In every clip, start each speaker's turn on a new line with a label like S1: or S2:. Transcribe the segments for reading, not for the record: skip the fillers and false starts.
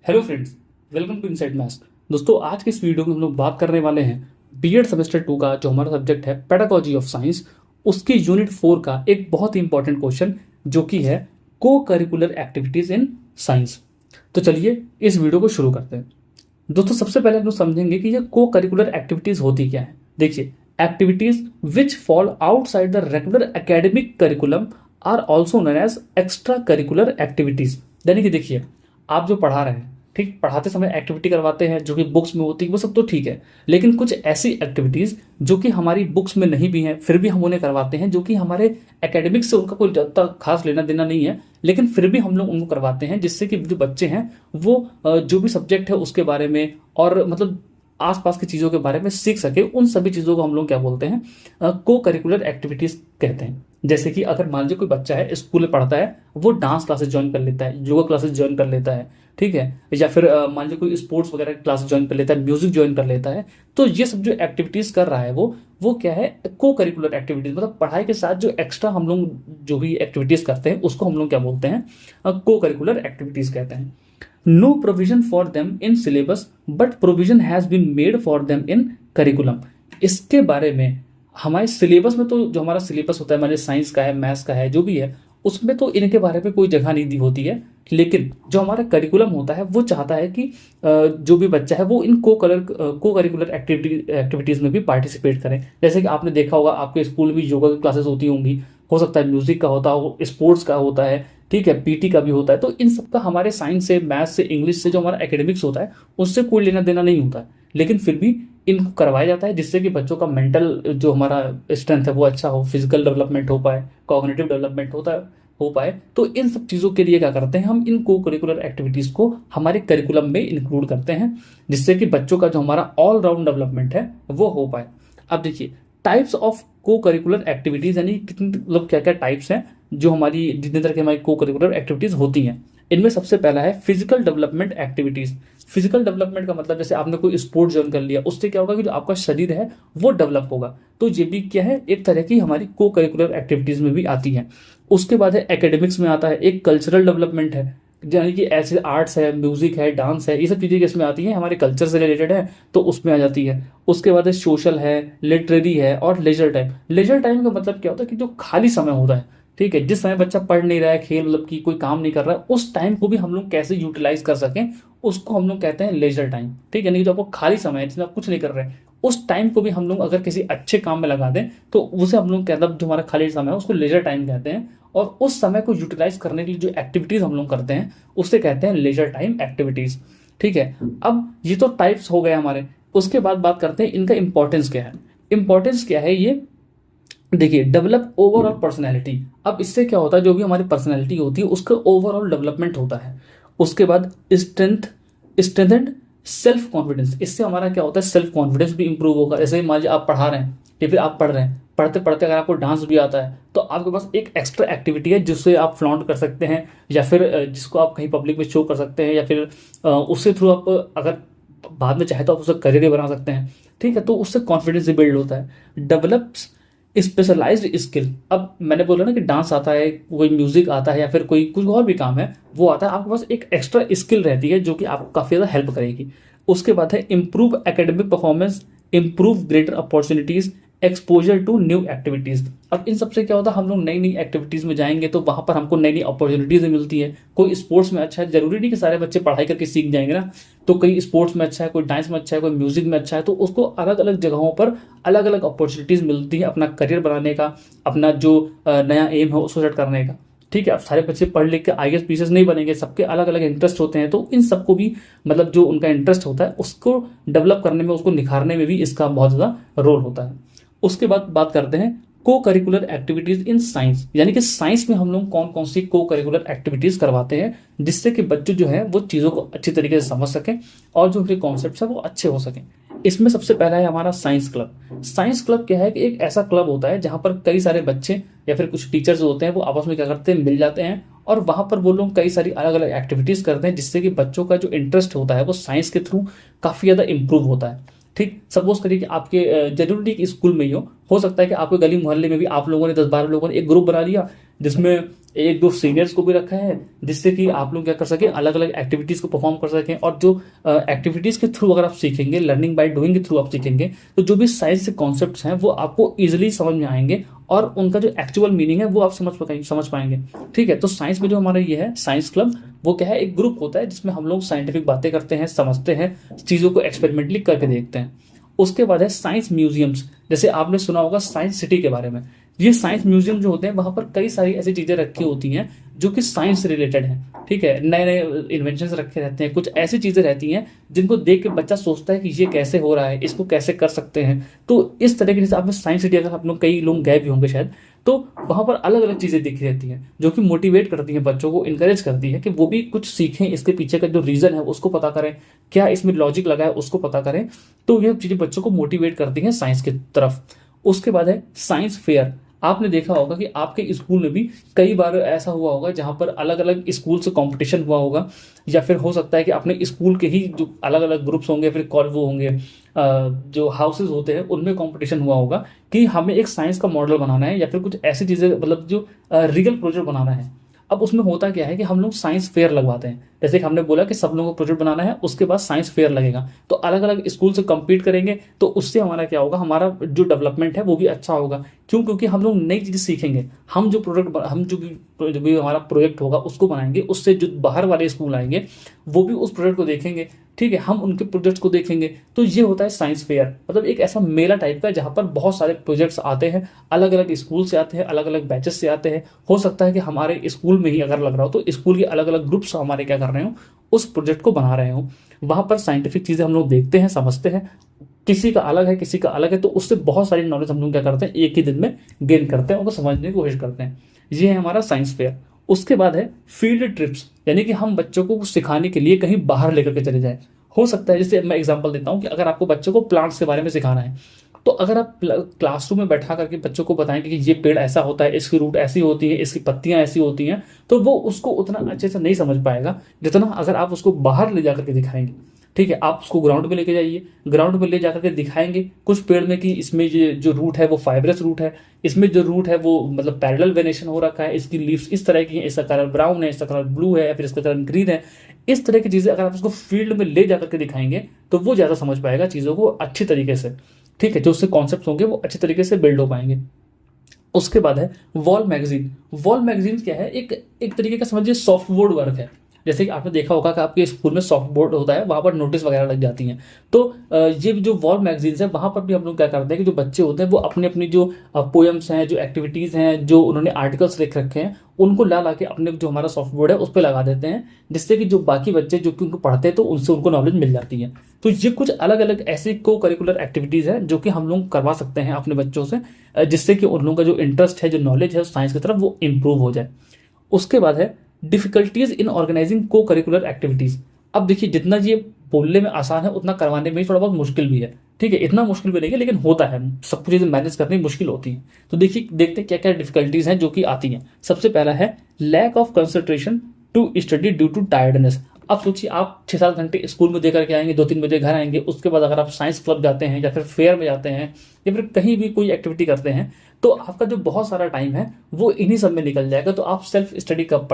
S1: Hello friends, welcome to Inside Maths. दोस्तों, आज के इस वीडियो में हम लोग बात करने वाले हैं बीएड सेमेस्टर 2 का जो हमारा सब्जेक्ट है पेडागोजी ऑफ साइंस, उसकी यूनिट 4 का एक बहुत ही इंपॉर्टेंट क्वेश्चन जो कि है को करिकुलर एक्टिविटीज इन साइंस। तो चलिए इस वीडियो को शुरू करते हैं। दोस्तों, सबसे पहले हम लोग समझेंगे कि ये को करिकुलर एक्टिविटीज होती क्या है। देखिए, activities which fall outside the regular academic curriculum are also known as extra curricular activities. यानी कि देखिए, आप जो पढ़ा रहे हैं, ठीक, पढ़ाते समय एक्टिविटी करवाते हैं जो कि बुक्स में होती है, वो सब तो ठीक है, लेकिन कुछ ऐसी एक्टिविटीज़ जो कि हमारी बुक्स में नहीं भी हैं फिर भी हम उन्हें करवाते हैं, जो कि हमारे एकेडमिक्स से उनका कोई ज़्यादा खास लेना देना नहीं है, लेकिन फिर भी हम लोग उनको करवाते हैं जिससे कि जो बच्चे हैं वो जो भी सब्जेक्ट है उसके बारे में और मतलब आसपास की चीज़ों के बारे में सीख सके। उन सभी चीज़ों को हम लोग क्या बोलते हैं, को करिकुलर एक्टिविटीज़ कहते हैं। जैसे कि अगर मान लीजिए कोई बच्चा है, स्कूल में पढ़ता है, वो डांस क्लासेस ज्वाइन कर लेता है, योगा क्लासेस ज्वाइन कर लेता है, ठीक है, या फिर मान लीजिए कोई स्पोर्ट्स वगैरह क्लासेस ज्वाइन कर लेता है, म्यूजिक ज्वाइन कर लेता है, तो ये सब जो एक्टिविटीज़ कर रहा है वो क्या है, को करिकुलर एक्टिविटीज़। मतलब पढ़ाई के साथ जो एक्स्ट्रा हम लोग जो भी एक्टिविटीज़ करते हैं उसको हम लोग क्या बोलते हैं, को करिकुलर एक्टिविटीज़ कहते हैं। No provision for them in syllabus but provision has been made for them in curriculum. इसके बारे में हमारे सिलेबस में, तो जो हमारा सिलेबस होता है, हमारे साइंस का है, मैथ्स का है, जो भी है, उसमें तो इनके बारे में कोई जगह नहीं दी होती है, लेकिन जो हमारा करिकुलम होता है वो चाहता है कि जो भी बच्चा है वो इन को करिकुलर एक्टिविटीज़ में भी पार्टिसिपेट करें। जैसे कि आपने देखा होगा, आपके स्कूल में योगा की क्लासेस होती होंगी, हो सकता है म्यूजिक का होता हो, स्पोर्ट्स का होता है, ठीक है, पीटी का भी होता है। तो इन सब का हमारे साइंस से, मैथ्स से, इंग्लिश से जो हमारा एकेडमिक्स होता है उससे कोई लेना देना नहीं होता है, लेकिन फिर भी इनको करवाया जाता है जिससे कि बच्चों का मेंटल जो हमारा स्ट्रेंथ है वो अच्छा हो, फिजिकल डेवलपमेंट हो पाए, कॉग्निटिव डेवलपमेंट हो पाए। तो इन सब चीज़ों के लिए क्या करते हैं, हम इन को करिकुलर एक्टिविटीज़ को हमारे करिकुलम में इंक्लूड करते हैं जिससे कि बच्चों का जो हमारा ऑल राउंड डेवलपमेंट है वो हो पाए। अब देखिए, टाइप्स ऑफ को करिकुलर एक्टिविटीज़, यानी कितने मतलब क्या क्या टाइप्स हैं जो हमारी जितने तरह की हमारी को करिकुलर एक्टिविटीज़ होती हैं। इनमें सबसे पहला है physical development activities. Physical development का मतलब, जैसे आपने कोई स्पोर्ट ज्वाइन कर लिया, उससे क्या होगा कि जो आपका शरीर है वो डेवलप होगा। तो ये भी क्या है, एक तरह की हमारी को करिकुलर एक्टिविटीज़ में भी आती है। उसके बाद है एकेडमिक्स में आता है, एक कल्चरल डेवलपमेंट है, यानी कि ऐसे आर्ट्स है, म्यूजिक है, डांस है, ये सब चीज़ें इसमें आती हैं, हमारे कल्चर से रिलेटेड है तो उसमें आ जाती है। उसके बाद है सोशल है, लिटरेरी है और लेजर टाइम। लेजर टाइम का मतलब क्या होता है कि जो खाली समय होता है, ठीक है, जिस समय बच्चा पढ़ नहीं रहा है, खेल मतलब कि कोई काम नहीं कर रहा है, उस टाइम को भी हम लोग कैसे यूटिलाइज कर सकें, उसको हम लोग कहते हैं लेजर टाइम। ठीक है, नहीं, जो आपको खाली समय है जिसमें आप कुछ नहीं कर रहे हैं, उस टाइम को भी हम लोग अगर किसी अच्छे काम में लगा दें तो उसे हम लोग कहते हैं, जो हमारा खाली समय है उसको लेजर टाइम कहते हैं। और उस समय को यूटिलाइज करने के लिए जो एक्टिविटीज़ हम लोग करते हैं उसे कहते हैं लेजर टाइम एक्टिविटीज़। ठीक है, अब ये तो टाइप्स हो गए हमारे। उसके बाद बात करते हैं इनका इंपॉर्टेंस क्या है। इंपॉर्टेंस क्या है ये, देखिए, डेवलप ओवरऑल पर्सनैलिटी। अब इससे क्या होता है, जो भी हमारी पर्सनैलिटी होती है उसका ओवरऑल डेवलपमेंट होता है। उसके बाद स्ट्रेंथ सेल्फ कॉन्फिडेंस। इससे हमारा क्या होता है, सेल्फ कॉन्फिडेंस भी इंप्रूव होगा। जैसे मान लीजिए आप पढ़ा रहे हैं या फिर आप पढ़ रहे हैं, पढ़ते पढ़ते अगर आपको डांस भी आता है तो आपके पास एक एक्स्ट्रा एक्टिविटी है जिससे आप फ्लॉन्ट कर सकते हैं, या फिर जिसको आप कहीं पब्लिक में शो कर सकते हैं, या फिर उससे थ्रू आप अगर बाद में चाहे तो आप उसका करियर बना सकते हैं। ठीक है, तो उससे कॉन्फिडेंस भी बिल्ड होता है। Develops specialised skill. अब मैंने बोला ना कि डांस आता है, कोई म्यूजिक आता है, या फिर कोई कुछ और भी काम है वो आता है, आपके पास एक एक्स्ट्रा स्किल रहती है जो कि आपको काफ़ी ज़्यादा हेल्प करेगी। उसके बाद है improve academic performance, improve greater opportunities, exposure to new activities. अब इन सबसे क्या होता है, हम लोग नई नई एक्टिविटीज़ में जाएंगे तो वहाँ पर हमको नई नई अपॉर्चुनिटीज़ मिलती है। कोई स्पोर्ट्स में अच्छा है, जरूरी नहीं कि सारे बच्चे पढ़ाई करके सीख जाएंगे ना, तो कोई स्पोर्ट्स में अच्छा है, कोई डांस में अच्छा है, कोई म्यूजिक में अच्छा है, तो उसको अलग अलग जगहों पर अलग अलग अपॉर्चुनिटीज़ मिलती है अपना करियर बनाने का, अपना जो नया एम है उसको सेट करने का। ठीक है, अब सारे बच्चे पढ़ लिख के आईएएस पीसीएस नहीं बनेंगे, सबके अलग अलग इंटरेस्ट होते हैं, तो इन सबको भी मतलब जो उनका इंटरेस्ट होता है उसको डेवलप करने में, उसको निखारने में भी इसका बहुत ज़्यादा रोल होता है। उसके बाद बात करते हैं को करिकुलर एक्टिविटीज़ इन साइंस, यानी कि साइंस में हम लोग कौन कौन सी को करिकुलर एक्टिविटीज़ करवाते हैं जिससे कि बच्चे जो हैं वो चीज़ों को अच्छी तरीके से समझ सकें और जो उनके कॉन्सेप्ट्स हैं वो अच्छे हो सकें। इसमें सबसे पहला है हमारा साइंस क्लब। साइंस क्लब क्या है कि एक ऐसा क्लब होता है जहाँ पर कई सारे बच्चे या फिर कुछ टीचर्स होते हैं वो आपस में क्या करते हैं, मिल जाते हैं, और वहाँ पर वो लोग कई सारी अलग अलग एक्टिविटीज़ करते हैं जिससे कि बच्चों का जो इंटरेस्ट होता है वो साइंस के थ्रू काफ़ी ज़्यादा इंप्रूव होता है। ठीक, सपोज करिए कि आपके जरूरी नहीं कि स्कूल में ही हो सकता है कि आपके गली मोहल्ले में भी आप लोगों ने 10-12 लोगों ने एक ग्रुप बना लिया जिसमें एक दो सीनियर्स को भी रखा है, जिससे कि आप लोग क्या कर सकें, अलग अलग एक्टिविटीज़ को परफॉर्म कर सकें। और जो एक्टिविटीज़ के थ्रू अगर आप सीखेंगे, लर्निंग बाय डूइंग के थ्रू आप सीखेंगे, तो जो भी साइंस के कॉन्सेप्ट्स हैं वो आपको ईजिली समझ में आएंगे और उनका जो एक्चुअल मीनिंग है वो आप समझ पाएंगे। ठीक है, तो साइंस में जो हमारा ये है साइंस क्लब, वो क्या है, एक ग्रुप होता है जिसमें हम लोग साइंटिफिक बातें करते हैं, समझते हैं, चीज़ों को एक्सपेरिमेंटली करके देखते हैं। उसके बाद है साइंस म्यूजियम्स। जैसे आपने सुना होगा साइंस सिटी के बारे में। ये साइंस म्यूजियम जो होते हैं वहां पर कई सारी ऐसी चीजें रखी होती हैं जो कि साइंस से रिलेटेड हैं। ठीक है, नए नए इन्वेंशंस रखे रहते हैं, कुछ ऐसी चीजें रहती हैं जिनको देख के बच्चा सोचता है कि ये कैसे हो रहा है, इसको कैसे कर सकते हैं। तो इस तरह के, जैसे आपने साइंस सिटी, अगर आप लोग, कई लोग गए भी होंगे शायद, तो वहां पर अलग अलग चीजें दिखी रहती हैं जो कि मोटिवेट करती हैं बच्चों को, इनकरेज करती है कि वो भी कुछ सीखें, इसके पीछे का जो रीजन है उसको पता करें, क्या इसमें लॉजिक लगा है उसको पता करें। तो ये चीजें बच्चों को मोटिवेट करती हैं साइंस की तरफ। उसके बाद है साइंस फेयर। आपने देखा होगा कि आपके स्कूल में भी कई बार ऐसा हुआ होगा जहां पर अलग अलग स्कूल से कंपटीशन हुआ होगा, या फिर हो सकता है कि अपने स्कूल के ही जो अलग अलग ग्रुप्स होंगे, फिर कॉलेज वो होंगे, जो हाउसेज होते हैं उनमें कंपटीशन हुआ होगा कि हमें एक साइंस का मॉडल बनाना है, या फिर कुछ ऐसी चीज़ें, मतलब जो रियल प्रोजेक्ट बनाना है। अब उसमें होता क्या है कि हम लोग साइंस फेयर लगवाते हैं। जैसे कि हमने बोला कि सब लोगों को प्रोजेक्ट बनाना है, उसके बाद साइंस फेयर लगेगा, तो अलग अलग स्कूल से compete करेंगे, तो उससे हमारा क्या होगा, हमारा जो डेवलपमेंट है वो भी अच्छा होगा। क्यों? क्योंकि हम लोग नई चीज़ सीखेंगे। हम जो भी हमारा प्रोजेक्ट होगा उसको बनाएंगे, उससे जो बाहर वाले स्कूल आएंगे वो भी उस प्रोजेक्ट को देखेंगे। ठीक है, हम उनके प्रोजेक्ट्स को देखेंगे। तो ये होता है साइंस फेयर, मतलब एक ऐसा मेला टाइप का जहाँ पर बहुत सारे प्रोजेक्ट्स आते हैं, अलग अलग स्कूल से आते हैं, अलग अलग बैचेस से आते हैं। हो सकता है कि हमारे स्कूल में ही अगर लग रहा हो तो स्कूल के अलग अलग ग्रुप्स हमारे क्या कर रहे हो, उस प्रोजेक्ट को बना रहे हो। वहाँ पर साइंटिफिक चीज़ें हम लोग देखते हैं, समझते हैं, किसी का अलग है, किसी का अलग है, तो उससे बहुत सारी नॉलेज हम लोग क्या करते हैं, एक ही दिन में गेन करते हैं, उनको समझने की कोशिश करते हैं। ये है हमारा साइंस फेयर। उसके बाद है फील्ड ट्रिप्स, यानी कि हम बच्चों को कुछ सिखाने के लिए कहीं बाहर लेकर के चले जाएं। हो सकता है, जैसे मैं एग्जांपल देता हूं कि अगर आपको बच्चों को प्लांट्स के बारे में सिखाना है, तो अगर आप क्लासरूम में बैठा करके बच्चों को बताएंगे कि ये पेड़ ऐसा होता है, इसकी रूट ऐसी होती है, इसकी पत्तियां ऐसी होती हैं, तो वो उसको उतना अच्छे से नहीं समझ पाएगा जितना अगर आप उसको बाहर ले जाकर के दिखाएंगे। ठीक है, आप उसको ग्राउंड में लेके जाइए, ग्राउंड में ले जाकर के दिखाएंगे कुछ पेड़ में कि इसमें ये जो रूट है वो फाइब्रस रूट है, इसमें जो रूट है वो मतलब पैरेलल वेनेशन हो रखा है, इसकी लीव्स इस तरह की है, इसका कलर ब्राउन है, इसका कलर ब्लू है, फिर इसका कलर ग्रीन है। इस तरह की चीज़ें अगर आप उसको फील्ड में ले जाकर के दिखाएंगे तो वो ज़्यादा समझ पाएगा चीज़ों को अच्छी तरीके से। ठीक है, जो उससे कॉन्सेप्ट होंगे वो अच्छी तरीके से बिल्ड हो पाएंगे। उसके बाद है वॉल मैगजीन। वॉल मैगजीन क्या है, एक तरीके का समझिए सॉफ्ट बोर्ड वर्क है। जैसे कि आपने देखा होगा कि आपके स्कूल में सॉफ्ट बोर्ड होता है, वहाँ पर नोटिस वगैरह लग जाती हैं। तो ये जो वॉल मैगजीन्स है वहाँ पर भी हम लोग क्या करते हैं कि जो बच्चे होते हैं वो अपनी अपनी जो पोएम्स हैं, जो एक्टिविटीज़ हैं, जो उन्होंने आर्टिकल्स लिख रखे हैं, उनको ला के अपने जो हमारा सॉफ्ट बोर्ड है उस पर लगा देते हैं, जिससे कि जो बाकी बच्चे जो कि उनको पढ़ते हैं तो उनसे उनको नॉलेज मिल जाती है। तो ये कुछ अलग अलग ऐसी को करिकुलर एक्टिविटीज़ है जो कि हम लोग करवा सकते हैं अपने बच्चों से, जिससे कि उन लोगों का जो इंटरेस्ट है, जो नॉलेज है साइंस की तरफ, वो इम्प्रूव हो जाए। उसके बाद है डिफिकल्टीज इन ऑर्गेनाइजिंग को करिकुलर एक्टिविटीज। अब देखिए, जितना ये बोलने में आसान है उतना करवाने में थोड़ा बहुत मुश्किल भी है। ठीक है, इतना मुश्किल भी नहीं है, लेकिन होता है, सब कुछ चीज़ें मैनेज करनी मुश्किल होती है। तो देखिए, देखते हैं क्या क्या डिफिकल्टीज हैं जो कि आती हैं। सबसे पहला है lack of concentration to study due to tiredness. अब सोचिए, आप 6-7 घंटे स्कूल में देकर के आएंगे, 2-3 बजे घर आएंगे, उसके बाद अगर आप साइंस क्लब जाते हैं या फिर फेयर में जाते हैं या फिर कहीं भी कोई एक्टिविटी करते हैं, तो आपका जो बहुत सारा टाइम है वो इन्हीं सब में निकल जाएगा। तो आप सेल्फ स्टडी कब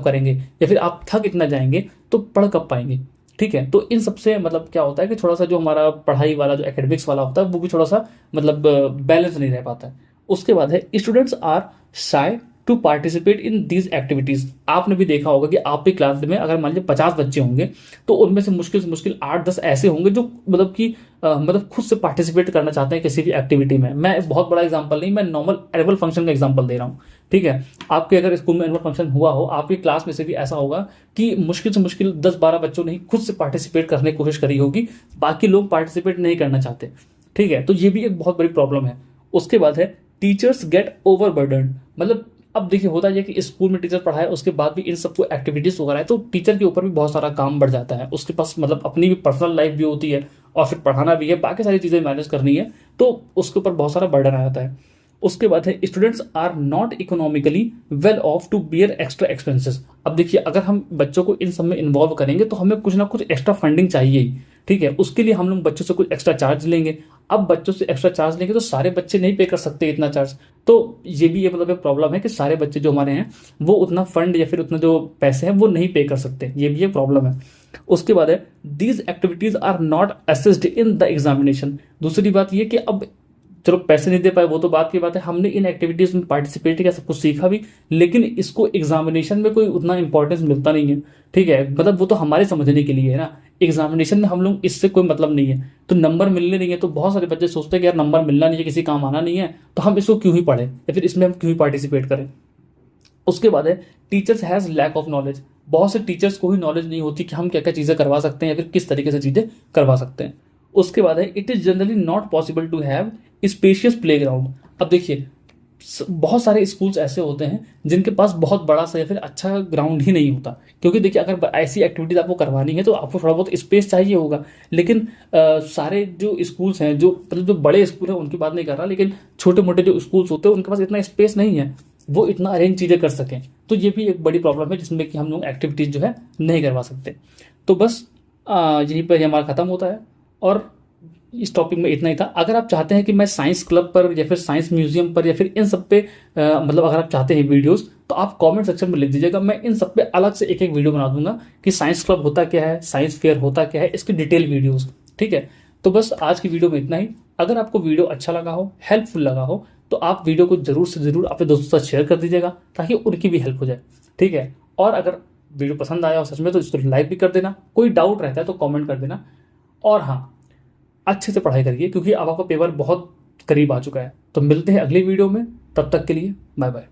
S1: करेंगे, या फिर आप थक इतना जाएंगे तो पढ़ कब पाएंगे। ठीक है, तो इन सबसे मतलब क्या होता है कि थोड़ा सा जो हमारा पढ़ाई वाला, जो एकेडमिक्स वाला होता है, वो भी थोड़ा सा मतलब बैलेंस नहीं रह पाता है। उसके बाद है students are shy to participate in these activities. आपने भी देखा होगा कि आपकी क्लास में अगर मान लीजिए 50 बच्चे होंगे, तो उनमें से मुश्किल 8-10 ऐसे होंगे जो मतलब कि मतलब खुद से पार्टिसिपेट करना चाहते हैं किसी भी एक्टिविटी में। मैं बहुत बड़ा एग्जांपल नहीं, मैं नॉर्मल एनुअल फंक्शन का एग्जांपल दे रहा हूँ। ठीक है, आपके अगर स्कूल में एनुअल फंक्शन हुआ हो, आपकी क्लास में से भी ऐसा होगा कि मुश्किल से मुश्किल 10-12 बच्चों ने ही खुद से पार्टिसिपेट करने की कोशिश करी होगी, बाकी लोग पार्टिसिपेट नहीं करना चाहते। ठीक है, तो ये भी एक बहुत बड़ी प्रॉब्लम है। उसके बाद है टीचर्स गेट ओवरबर्डन। मतलब अब देखिए, होता है कि स्कूल में टीचर पढ़ाए, उसके बाद भी इन सबको एक्टिविटीज वगैरह है, तो टीचर के ऊपर भी बहुत सारा काम बढ़ जाता है। उसके पास मतलब अपनी भी पर्सनल लाइफ भी होती है और फिर पढ़ाना भी है, बाकी सारी चीज़ें मैनेज करनी है, तो उसके ऊपर बहुत सारा बर्डन आ जाता है। उसके बाद है students are not economically well off to bear extra expenses. अब देखिए, अगर हम बच्चों को इन सब में इन्वॉल्व करेंगे तो हमें कुछ ना कुछ एक्स्ट्रा फंडिंग चाहिए ही। ठीक है, उसके लिए हम लोग बच्चों से कुछ एक्स्ट्रा चार्ज लेंगे। अब बच्चों से एक्स्ट्रा चार्ज लेंगे तो सारे बच्चे नहीं पे कर सकते इतना चार्ज। तो ये भी मतलब एक प्रॉब्लम है कि सारे बच्चे जो हमारे हैं वो उतना फंड या फिर उतना जो पैसे हैं वो नहीं पे कर सकते, ये भी एक प्रॉब्लम है। उसके बाद है these activities are not assessed in the examination. दूसरी बात ये कि अब चलो पैसे नहीं दे पाए वो तो बात की बात है, हमने इन एक्टिविटीज में पार्टिसिपेट किया, सब कुछ सीखा भी, लेकिन इसको एग्जामिनेशन में कोई उतना इंपॉर्टेंस मिलता नहीं है। ठीक है, मतलब वो तो हमारे समझने के लिए है ना, एग्जामिनेशन में हम लोग इससे कोई मतलब नहीं है। तो नंबर मिलने नहीं है तो बहुत सारे बच्चे सोचते हैं कि यार नंबर मिलना नहीं है, किसी काम आना नहीं है, तो हम इसको क्यों ही पढ़ें या फिर इसमें हम क्यों ही पार्टिसिपेट करें। उसके बाद है teachers has lack of knowledge. बहुत से टीचर्स को ही नॉलेज नहीं होती कि हम क्या क्या चीज़ें करवा सकते हैं या फिर किस तरीके से चीज़ें करवा सकते हैं। उसके बाद है it is generally not possible to have spacious playground. अब देखिए बहुत सारे स्कूल्स ऐसे होते हैं जिनके पास बहुत बड़ा सा या फिर अच्छा ग्राउंड ही नहीं होता, क्योंकि देखिए अगर ऐसी एक्टिविटीज़ आपको करवानी है तो आपको थोड़ा बहुत स्पेस चाहिए होगा। लेकिन सारे जो स्कूल्स हैं, जो मतलब जो बड़े स्कूल हैं उनकी बात नहीं कर रहा, लेकिन छोटे मोटे जो स्कूल्स होते हैं उनके पास इतना स्पेस नहीं है वो इतना अरेंज चीज़ें कर सकें। तो ये भी एक बड़ी प्रॉब्लम है जिसमें कि हम लोग एक्टिविटीज़ जो है नहीं करवा सकते। तो बस यहीं पर हमारा ख़त्म होता है और इस टॉपिक में इतना ही था। अगर आप चाहते हैं कि मैं साइंस क्लब पर या फिर साइंस म्यूजियम पर या फिर इन सब पे मतलब अगर आप चाहते हैं वीडियोस तो आप कमेंट सेक्शन में लिख दीजिएगा, मैं इन सब पे अलग से एक एक वीडियो बना दूंगा कि साइंस क्लब होता क्या है, साइंस फेयर होता क्या है, इसकी डिटेल वीडियोस। ठीक है, तो बस आज की वीडियो में इतना ही। अगर आपको वीडियो अच्छा लगा हो, हेल्पफुल लगा हो, तो आप वीडियो को जरूर से जरूर अपने दोस्तों के साथ शेयर कर दीजिएगा ताकि उनकी भी हेल्प हो जाए। ठीक है, और अगर वीडियो पसंद आया हो सच में तो इसको लाइक भी कर देना, कोई डाउट रहता है तो कमेंट कर देना। और हाँ, अच्छे से पढ़ाई करिए क्योंकि अब आपका पेपर बहुत करीब आ चुका है। तो मिलते हैं अगली वीडियो में, तब तक के लिए बाय बाय।